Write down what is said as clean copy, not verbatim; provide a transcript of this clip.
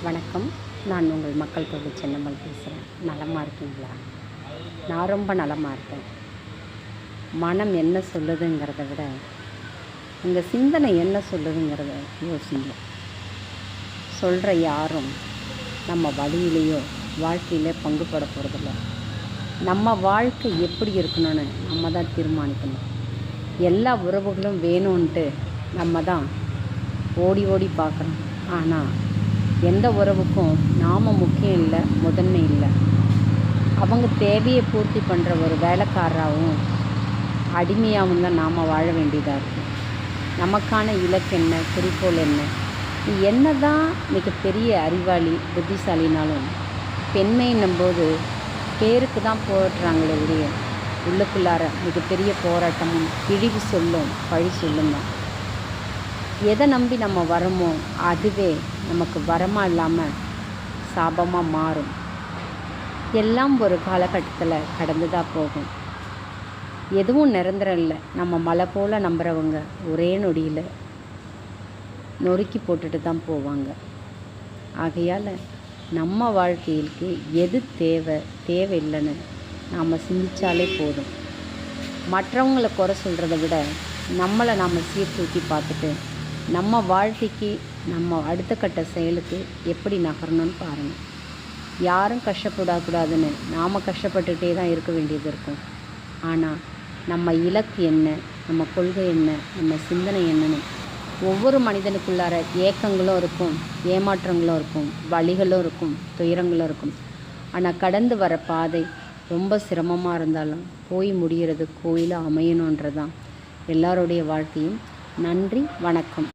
வணக்கம். நான் உங்கள் மக்கள் தொகை சின்னம்மல் பேசுகிறேன். நலமாக இருக்கீங்களா? நான் ரொம்ப நலமாக இருக்கேன். மனம் என்ன சொல்லுதுங்கிறத விட உங்கள் சிந்தனை என்ன சொல்லுதுங்கிறத யோசிங்க. சொல்கிற யாரும் நம்ம வழியிலேயோ வாழ்க்கையிலே பங்குபட போகிறதில்ல. நம்ம வாழ்க்கை எப்படி இருக்கணும்னு நம்ம தான் தீர்மானிக்கணும். எல்லா உறவுகளும் வேணும்ன்ட்டு நம்ம தான் ஓடி ஓடி பார்க்குறோம். ஆனால் எந்த உறவுக்கும் நாம் முக்கியம் இல்லை, முதன்மை இல்லை. அவங்க தேவையை பூர்த்தி பண்ணுற ஒரு வேலைக்காரராகவும் அடிமையாகவும் தான் நாம் வாழ வேண்டியதாக இருக்குது. நமக்கான இலக்கு என்ன, குறிக்கோள் என்ன? நீ என்ன தான் மிகப்பெரிய அறிவாளி, புத்திசாலினாலும் பெண்மைன்னும்போது பேருக்கு தான் போட்டுறாங்களே ஒழிய உள்ளுக்குள்ளார மிகப்பெரிய போராட்டமும் இழிவு சொல்லும் பழி சொல்லும் தான். எதை நம்பி நம்ம வரோமோ அதுவே நமக்கு வரமாக இல்லாமல் சாபமாக மாறும். எல்லாம் ஒரு காலகட்டத்தில் கடந்து தான் போகும். எதுவும் நிரந்தரம் இல்லை. நம்ம மலை போல் நம்புகிறவங்க ஒரே நொடியில் நொறுக்கி போட்டுட்டு தான் போவாங்க. ஆகையால் நம்ம வாழ்க்கைக்கு எது தேவையில்லைன்னு நாம் சிந்தித்தாலே போதும். மற்றவங்களை குறை சொல்கிறத விட நம்மளை நாம் சீர்தூக்கி பார்த்துட்டு நம்ம வாழ்க்கைக்கு நம்ம அடுத்த கட்ட செயலுக்கு எப்படி நகரணும்னு பாருங்கள். யாரும் கஷ்டப்படக்கூடாதுன்னு நாம் கஷ்டப்பட்டுகிட்டே தான் இருக்க வேண்டியது இருக்கும். ஆனால் நம்ம இலக்கு என்ன, நம்ம கொள்கை என்ன, நம்ம சிந்தனை என்னன்னு ஒவ்வொரு மனிதனுக்குள்ளார ஏக்கங்களும் இருக்கும், ஏமாற்றங்களும் இருக்கும், வலிகளும் இருக்கும், துயரங்களும் இருக்கும். ஆனால் கடந்து வர பாதை ரொம்ப சிரமமாக இருந்தாலும் போய் முடிகிறது கோயிலாக அமையணுன்றதான் எல்லாருடைய வாழ்க்கையும். நன்றி, வணக்கம்.